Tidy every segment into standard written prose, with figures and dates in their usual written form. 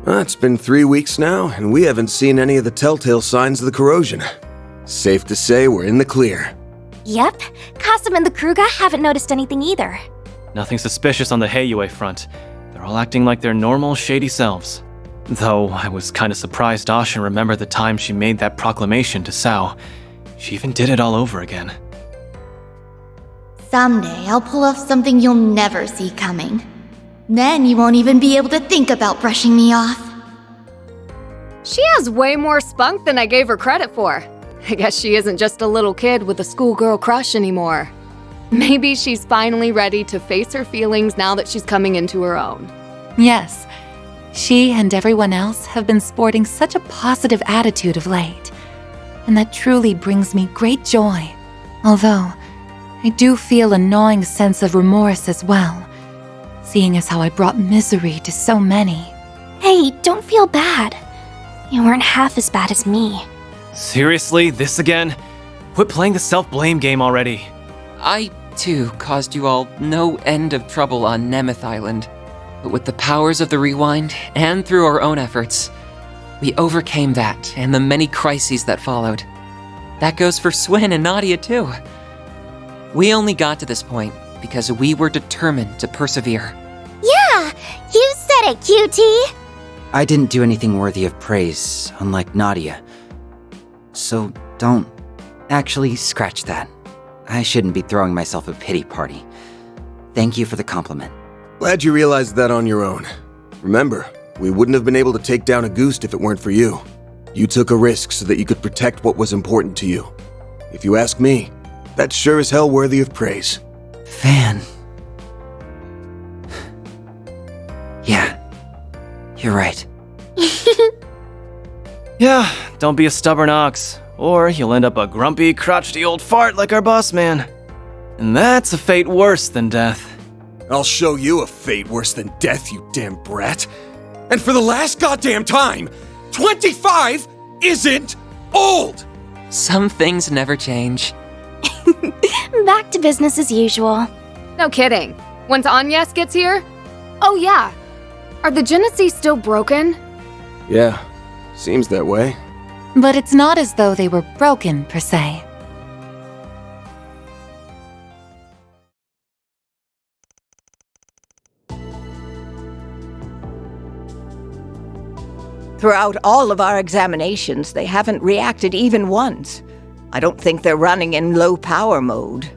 It's been 3 weeks now, and we haven't seen any of the telltale signs of the corrosion. Safe to say we're in the clear. Yep, Kasum and the Kruga haven't noticed anything either. Nothing suspicious on the Heiyue front. They're all acting like their normal, shady selves. Though, I was kinda surprised Ashin remembered the time she made that proclamation to Sao. She even did it all over again. Someday, I'll pull off something you'll never see coming. Then you won't even be able to think about brushing me off. She has way more spunk than I gave her credit for. I guess she isn't just a little kid with a schoolgirl crush anymore. Maybe she's finally ready to face her feelings now that she's coming into her own. Yes, she and everyone else have been sporting such a positive attitude of late. And that truly brings me great joy. Although, I do feel a gnawing sense of remorse as well, seeing as how I brought misery to so many. Hey, don't feel bad. You weren't half as bad as me. Seriously, this again? Quit playing the self-blame game already. I, too, caused you all no end of trouble on Nemeth Island. But with the powers of the Rewind, and through our own efforts, we overcame that and the many crises that followed. That goes for Swin and Nadia, too. We only got to this point because we were determined to persevere. Yeah, you said it, cutie! I didn't do anything worthy of praise, unlike Nadia. So don't... Actually, scratch that. I shouldn't be throwing myself a pity party. Thank you for the compliment. Glad you realized that on your own. Remember, we wouldn't have been able to take down Auguste if it weren't for you. You took a risk so that you could protect what was important to you. If you ask me, that's sure as hell worthy of praise. Fan. Yeah, you're right. Yeah, don't be a stubborn ox, or you'll end up a grumpy, crotchety old fart like our boss man. And that's a fate worse than death. I'll show you a fate worse than death, you damn brat. And for the last goddamn time, 25 isn't old! Some things never change. Back to business as usual. No kidding. Once Agnes gets here, Oh yeah, are the Genesees still broken? Yeah, seems that way. But it's not as though they were broken, per se. Throughout all of our examinations, they haven't reacted even once. I don't think they're running in low-power mode.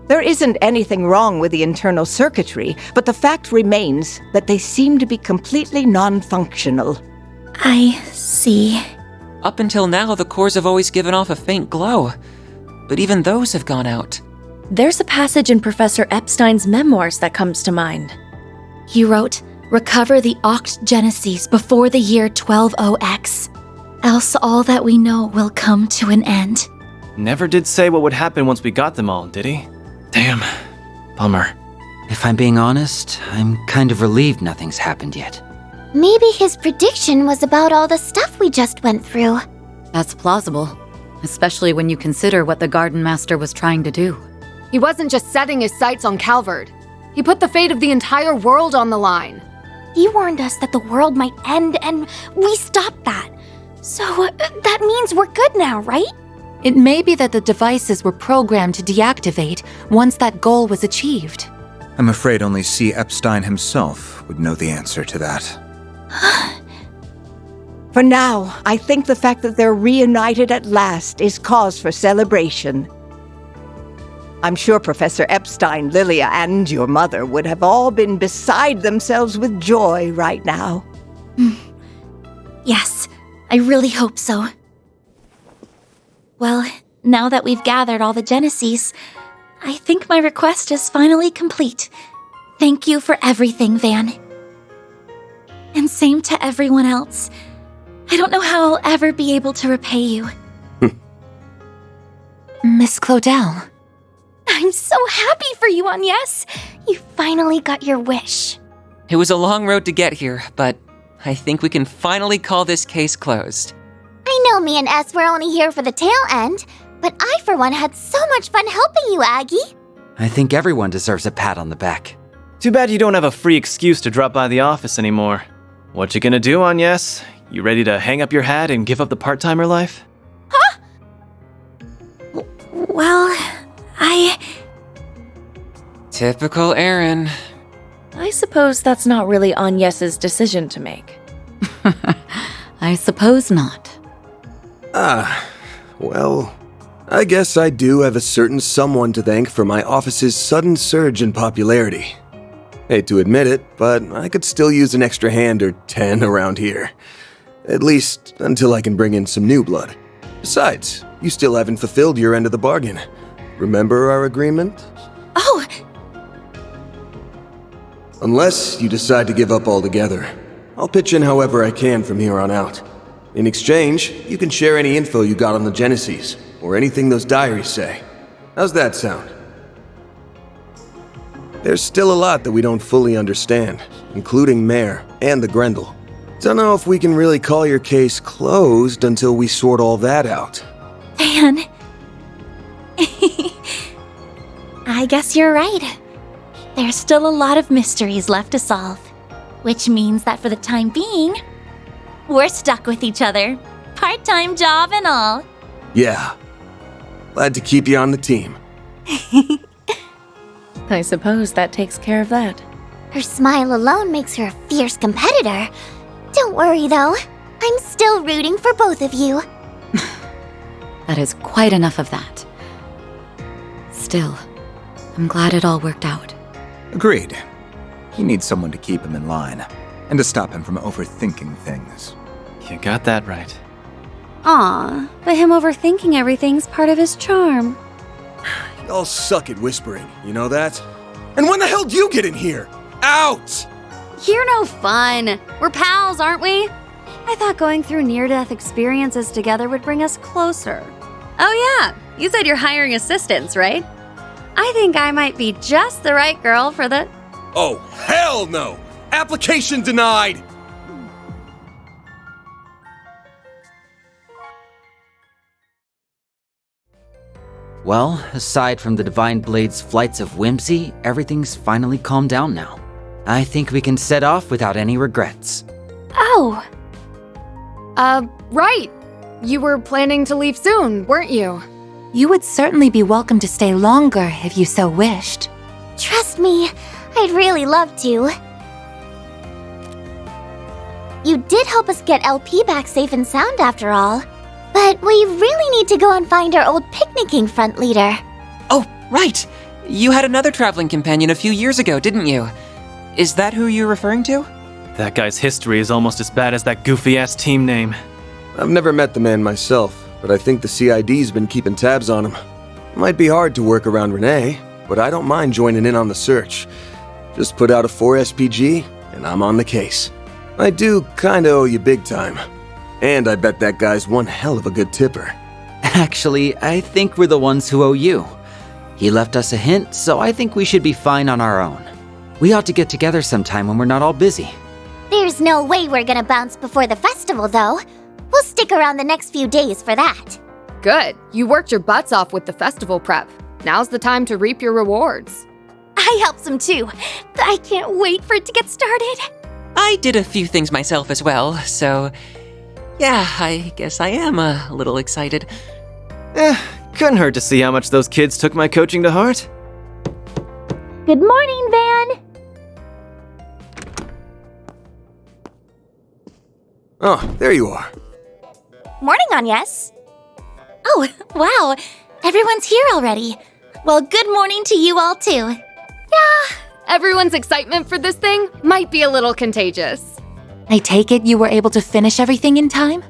There isn't anything wrong with the internal circuitry, but the fact remains that they seem to be completely non-functional. I see. Up until now, the cores have always given off a faint glow. But even those have gone out. There's a passage in Professor Epstein's memoirs that comes to mind. He wrote, "Recover the Oct Genesees before the year 120X. Else all that we know will come to an end." Never did say what would happen once we got them all, did he? Damn. Bummer. If I'm being honest, I'm kind of relieved nothing's happened yet. Maybe his prediction was about all the stuff we just went through. That's plausible, especially when you consider what the Garden Master was trying to do. He wasn't just setting his sights on Calvard. He put the fate of the entire world on the line. He warned us that the world might end, and we stopped that. So that means we're good now, right? It may be that the devices were programmed to deactivate once that goal was achieved. I'm afraid only C. Epstein himself would know the answer to that. For now, I think the fact that they're reunited at last is cause for celebration. I'm sure Professor Epstein, Lilia, and your mother would have all been beside themselves with joy right now. Yes, I really hope so. Well, now that we've gathered all the Genesees, I think my request is finally complete. Thank you for everything, Van. And same to everyone else. I don't know how I'll ever be able to repay you. Miss Claudel. I'm so happy for you, Agnes. You finally got your wish. It was a long road to get here, but I think we can finally call this case closed. I know me and S were only here for the tail end, but I for one had so much fun helping you, Aggie. I think everyone deserves a pat on the back. Too bad you don't have a free excuse to drop by the office anymore. What you gonna do, Agnes? You ready to hang up your hat and give up the part-timer life? Huh? Well, Typical Aaron. I suppose that's not really Agnes's decision to make. I suppose not. Well, I guess I do have a certain someone to thank for my office's sudden surge in popularity. Hate to admit it, but I could still use an extra hand or 10 around here. At least until I can bring in some new blood. Besides, you still haven't fulfilled your end of the bargain. Remember our agreement? Oh! Unless you decide to give up altogether, I'll pitch in however I can from here on out. In exchange, you can share any info you got on the Genesees, or anything those diaries say. How's that sound? There's still a lot that we don't fully understand, including Mare and the Grendel. Don't know if we can really call your case closed until we sort all that out. Van. I guess you're right. There's still a lot of mysteries left to solve. Which means that for the time being, we're stuck with each other. Part-time job and all. Yeah. Glad to keep you on the team. I suppose that takes care of that. Her smile alone makes her a fierce competitor. Don't worry, though. I'm still rooting for both of you. That is quite enough of that. Still, I'm glad it all worked out. Agreed. He needs someone to keep him in line, and to stop him from overthinking things. You got that right. Aw, but him overthinking everything's part of his charm. Y'all suck at whispering, you know that? And when the hell do you get in here? Out! You're no fun. We're pals, aren't we? I thought going through near-death experiences together would bring us closer. Oh yeah, you said you're hiring assistants, right? I think I might be just the right girl for the... Oh, hell no! Application denied! Well, aside from the Divine Blade's flights of whimsy, everything's finally calmed down now. I think we can set off without any regrets. Oh, Right. You were planning to leave soon, weren't you? You would certainly be welcome to stay longer if you so wished. trust me, I'd really love to. You did help us get LP back safe and sound after all. But we really need to go and find our old picnicking front leader. Oh, right! You had another traveling companion a few years ago, didn't you? Is that who you're referring to? That guy's history is almost as bad as that goofy-ass team name. I've never met the man myself, but I think the CID's been keeping tabs on him. Might be hard to work around Renee, but I don't mind joining in on the search. Just put out a 4 SPG, and I'm on the case. I do kinda owe you big time. And I bet that guy's one hell of a good tipper. Actually, I think we're the ones who owe you. He left us a hint, so I think we should be fine on our own. We ought to get together sometime when we're not all busy. There's no way we're gonna bounce before the festival, though. We'll stick around the next few days for that. Good. You worked your butts off with the festival prep. Now's the time to reap your rewards. I helped some too. I can't wait for it to get started. I did a few things myself as well, so yeah, I guess I am a little excited. Couldn't hurt to see how much those kids took my coaching to heart. Good morning, Van. Oh, there you are. Morning, Agnes. Oh, wow. Everyone's here already. Well, good morning to you all too. Yeah, everyone's excitement for this thing might be a little contagious. I take it you were able to finish everything in time?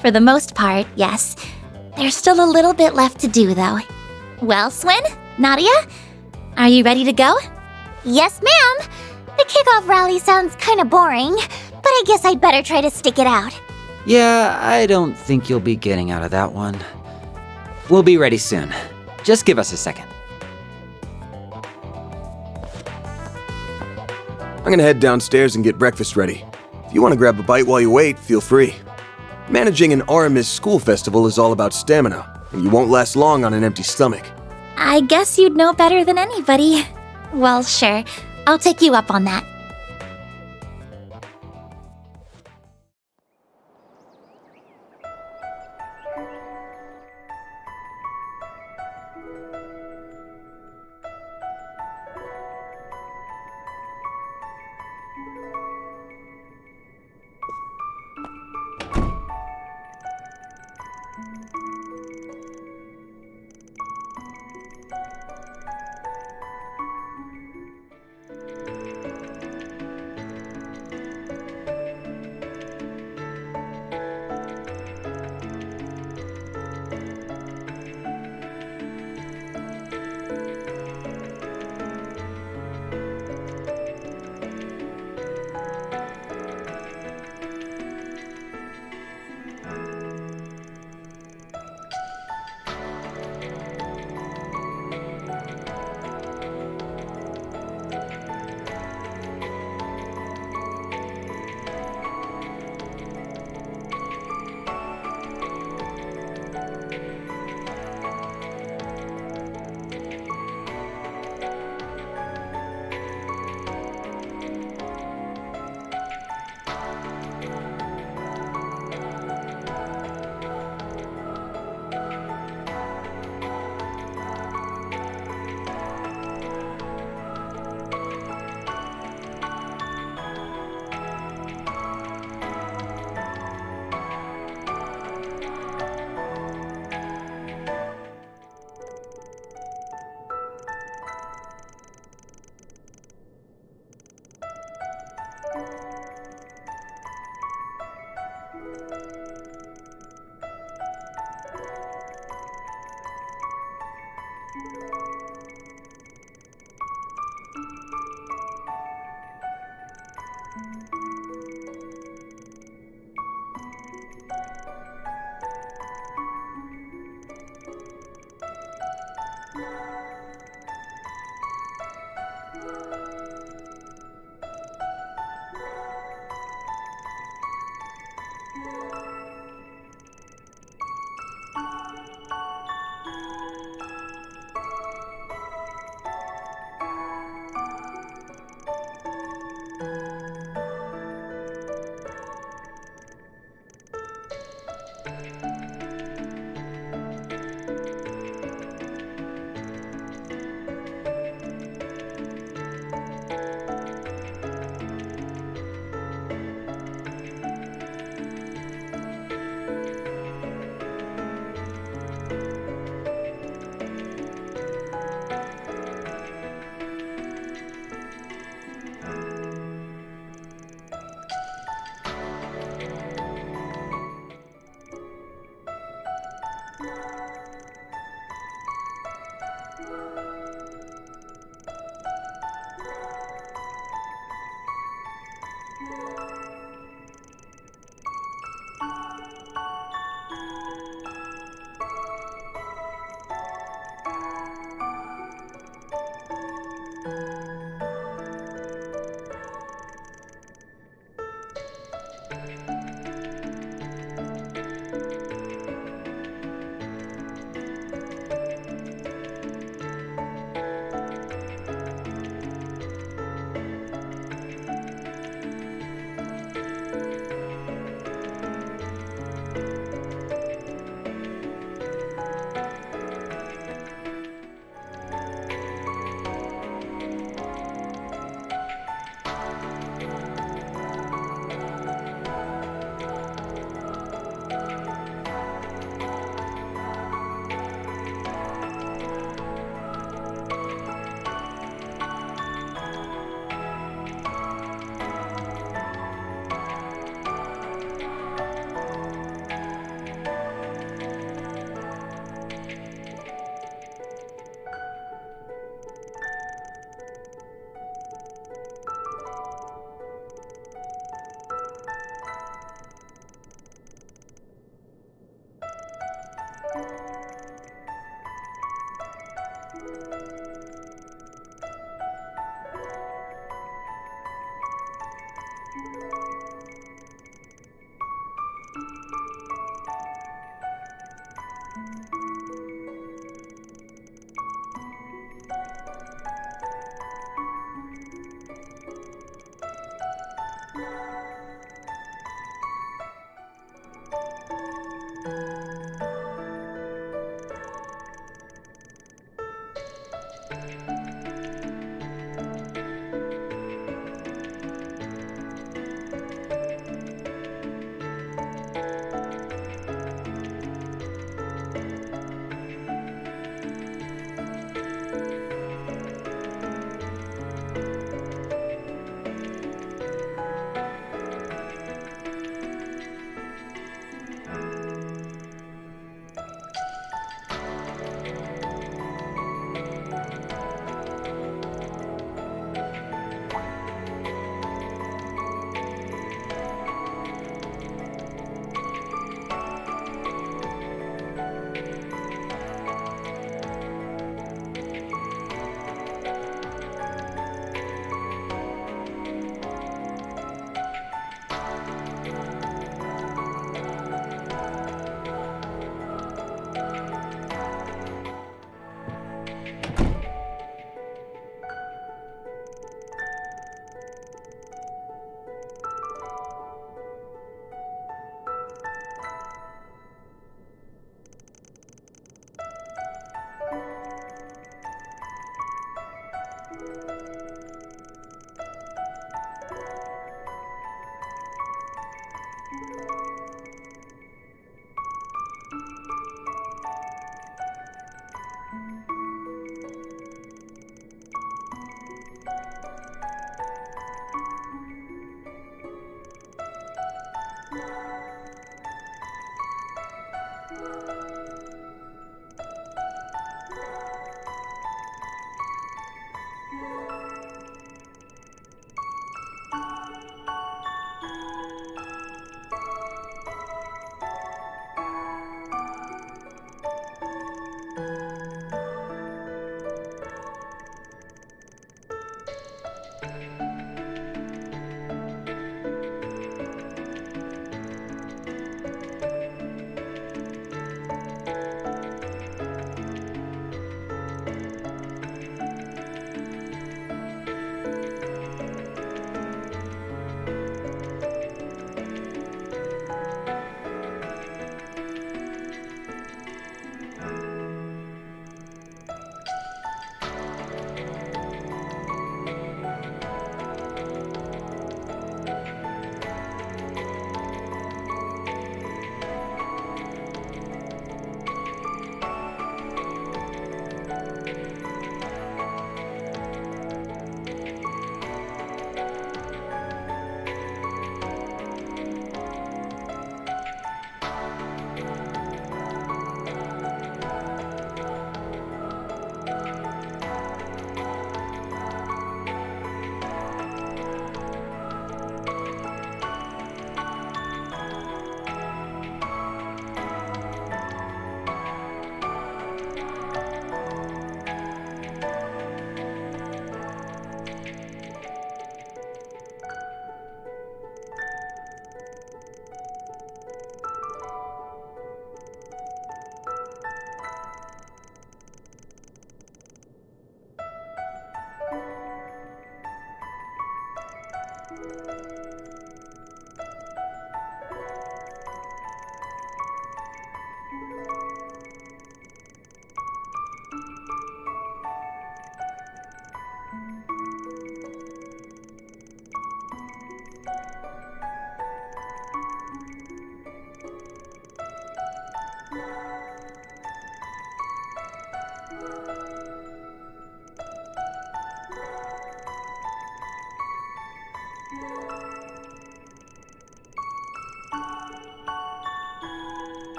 For the most part, yes. There's still a little bit left to do, though. Well, Swin, Nadia, are you ready to go? Yes, ma'am. The kickoff rally sounds kind of boring, but I guess I'd better try to stick it out. Yeah, I don't think you'll be getting out of that one. We'll be ready soon. Just give us a second. I'm gonna head downstairs and get breakfast ready. If you want to grab a bite while you wait, feel free. Managing an Aramis school festival is all about stamina, and you won't last long on an empty stomach. I guess you'd know better than anybody. Well, sure. I'll take you up on that.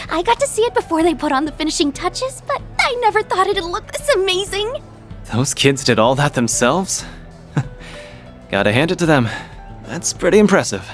I got to see it before they put on the finishing touches, but I never thought it'd look this amazing. Those kids did all that themselves? Gotta hand it to them. That's pretty impressive.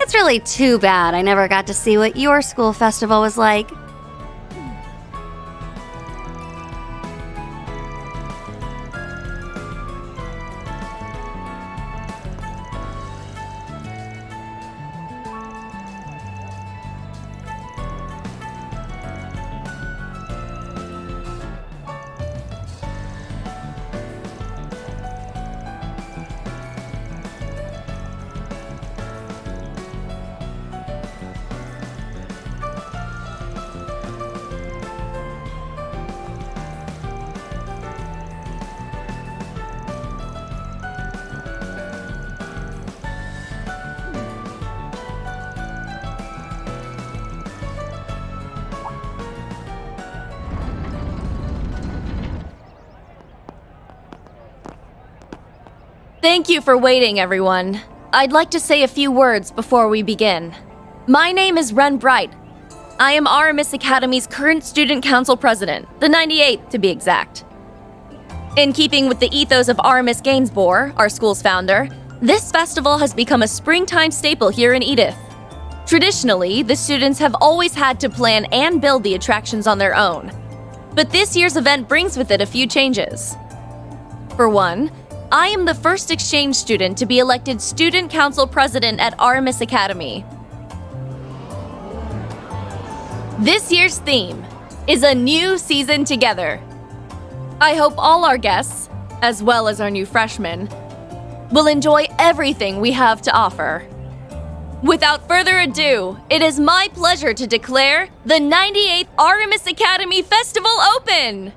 It's really too bad I never got to see what your school festival was like. Thank you for waiting, everyone. I'd like to say a few words before we begin. My name is Ren Bright. I am Aramis Academy's current Student Council President, the 98th to be exact. In keeping with the ethos of Aramis Gainsborough, our school's founder, this festival has become a springtime staple here in Edith. Traditionally, the students have always had to plan and build the attractions on their own. But this year's event brings with it a few changes. For one, I am the first exchange student to be elected Student Council President at Aramis Academy. This year's theme is a new season together. I hope all our guests, as well as our new freshmen, will enjoy everything we have to offer. Without further ado, it is my pleasure to declare the 98th Aramis Academy Festival open!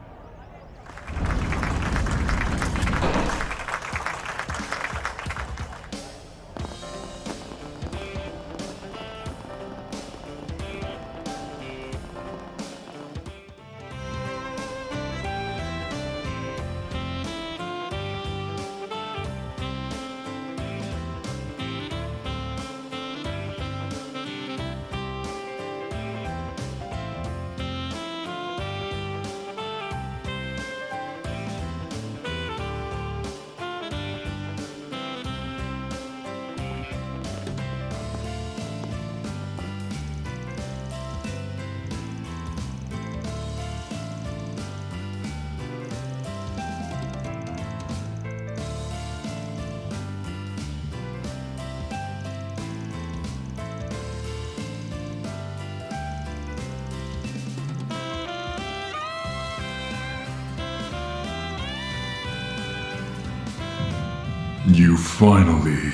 You finally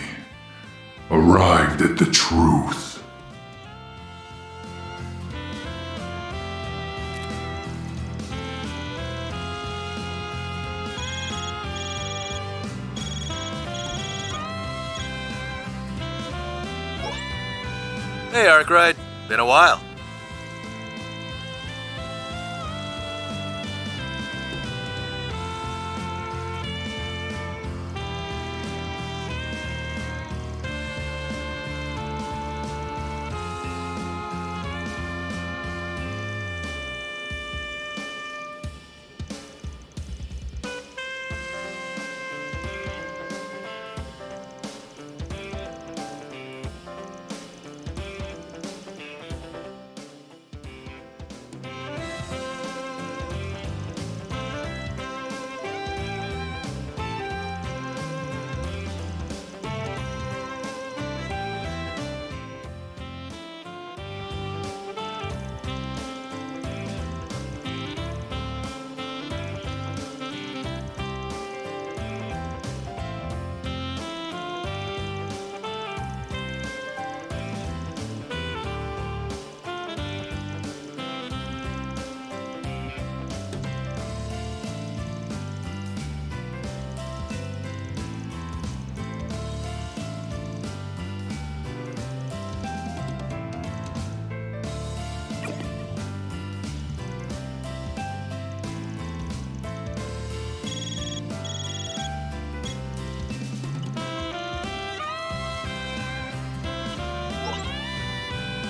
arrived at the truth. Hey, Arkwright. Been a while.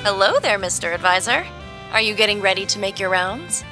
Hello there, Mr. Advisor. Are you getting ready to make your rounds?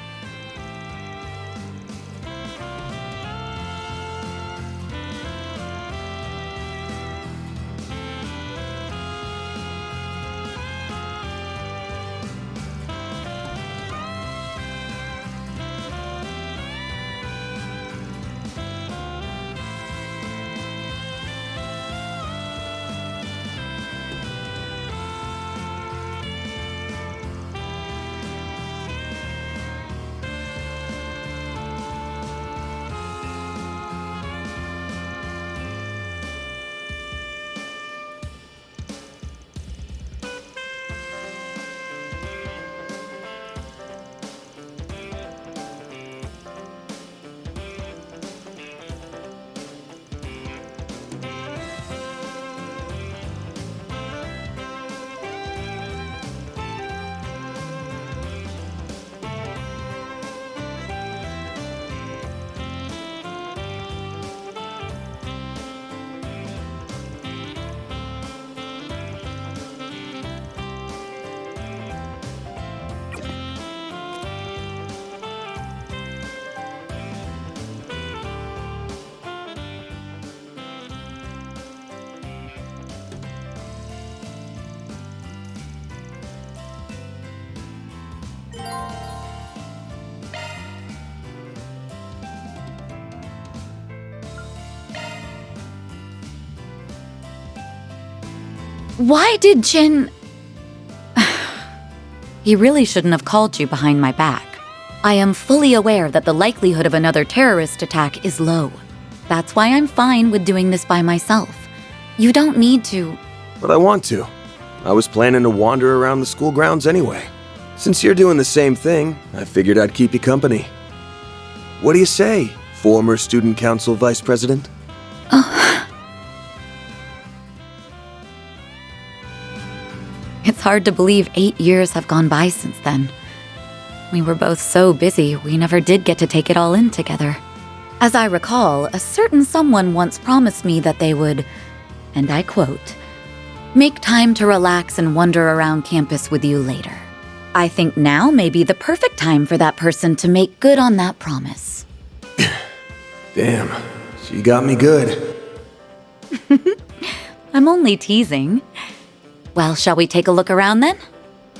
Why did Jin... He really shouldn't have called you behind my back. I am fully aware that the likelihood of another terrorist attack is low. That's why I'm fine with doing this by myself. You don't need to... But I want to. I was planning to wander around the school grounds anyway. Since you're doing the same thing, I figured I'd keep you company. What do you say, former student council vice president? It's hard to believe 8 years have gone by since then. We were both so busy, we never did get to take it all in together. As I recall, a certain someone once promised me that they would, and I quote, "make time to relax and wander around campus with you later." I think now may be the perfect time for that person to make good on that promise. Damn, she got me good. I'm only teasing. Well, shall we take a look around then?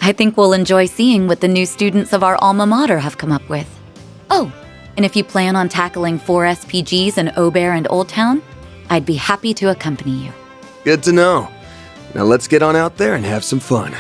I think we'll enjoy seeing what the new students of our alma mater have come up with. Oh, and if you plan on tackling 4 SPGs in Aubert and Old Town, I'd be happy to accompany you. Good to know. Now let's get on out there and have some fun.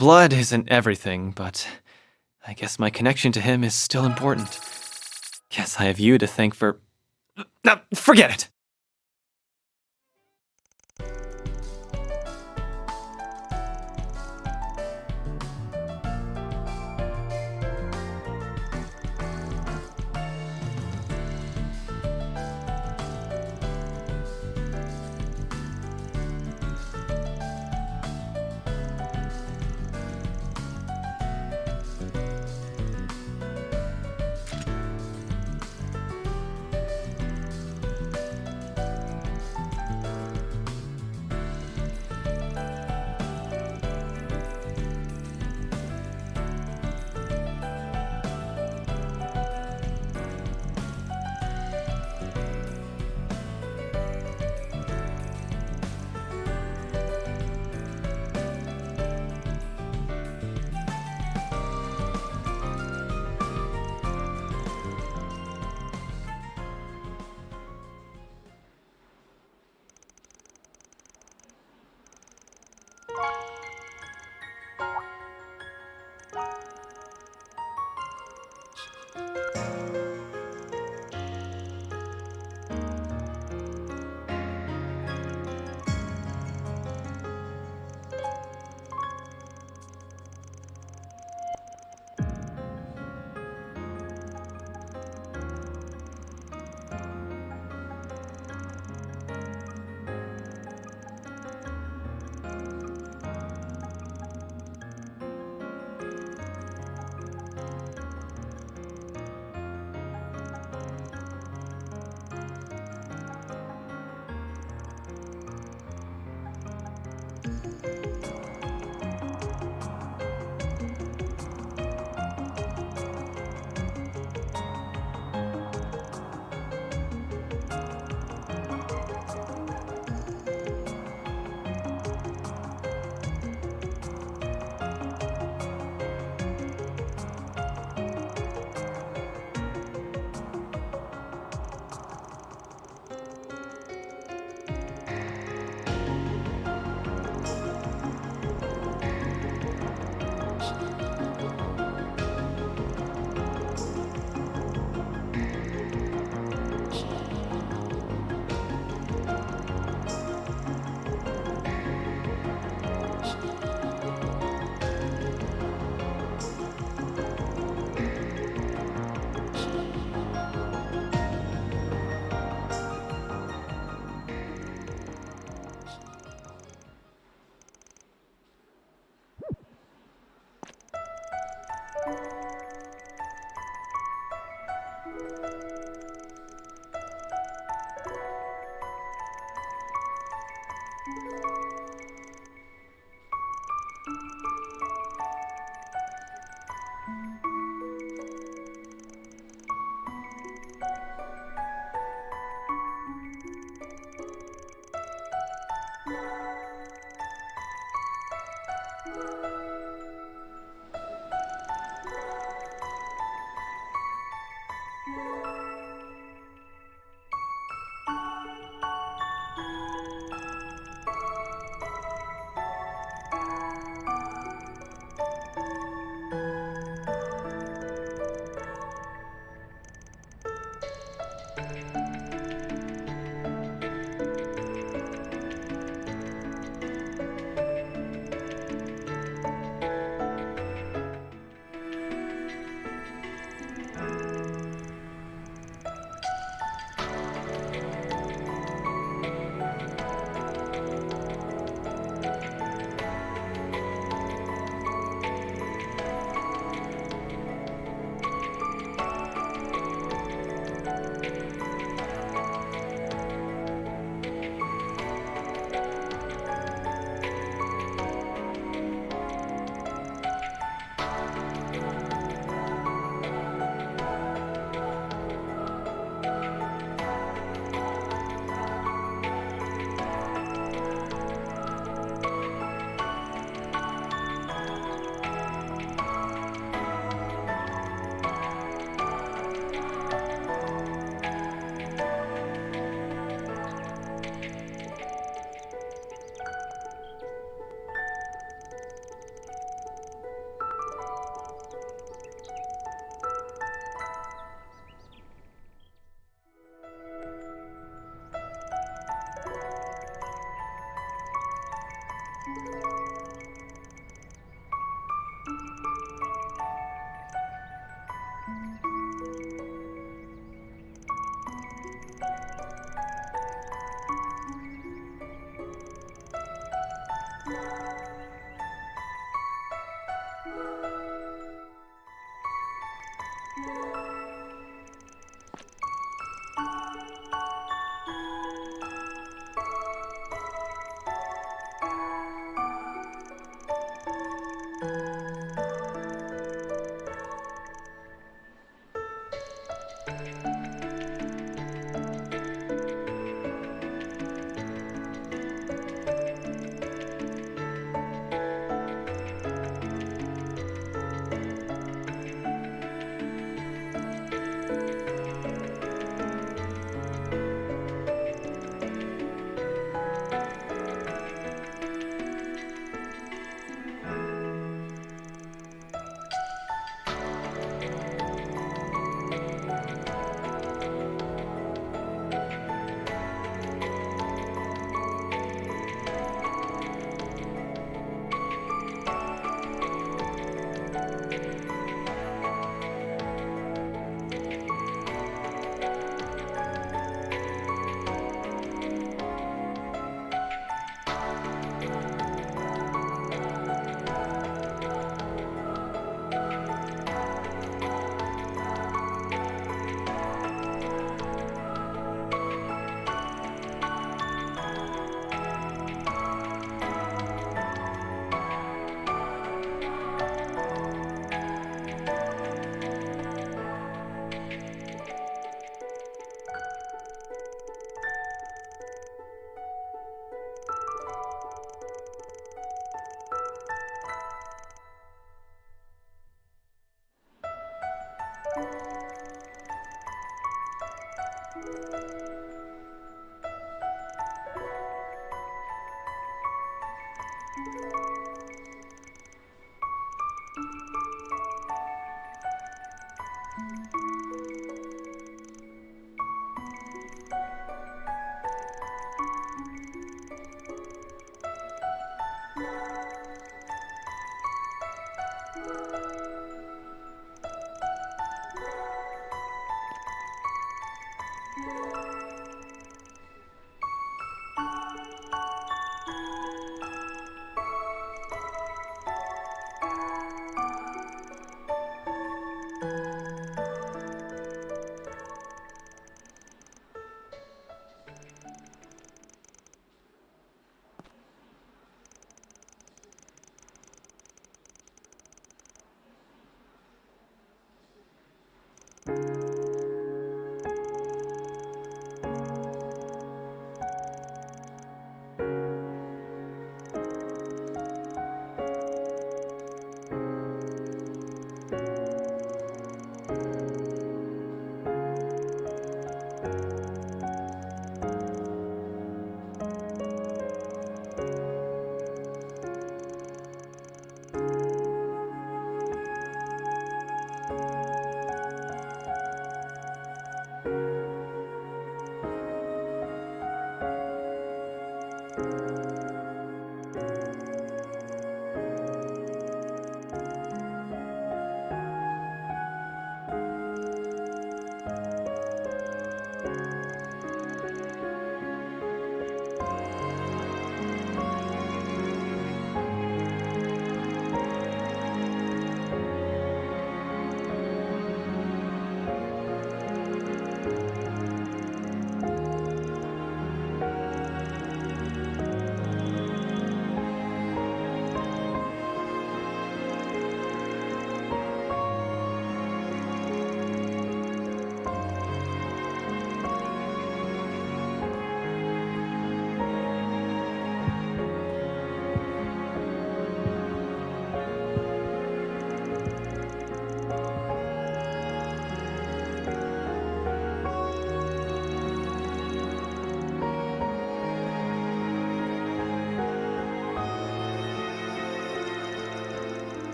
Blood isn't everything, but I guess my connection to him is still important. Guess I have you to thank for... No, forget it!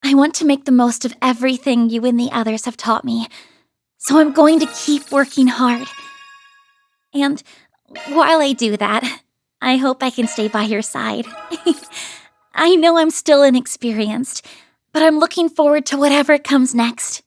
I want to make the most of everything you and the others have taught me, so I'm going to keep working hard. And while I do that, I hope I can stay by your side. I know I'm still inexperienced, but I'm looking forward to whatever comes next.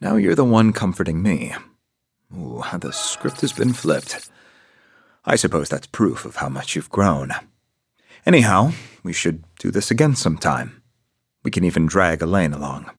Now you're the one comforting me. Ooh, the script has been flipped. I suppose that's proof of how much you've grown. Anyhow, we should do this again sometime. We can even drag Elaine along.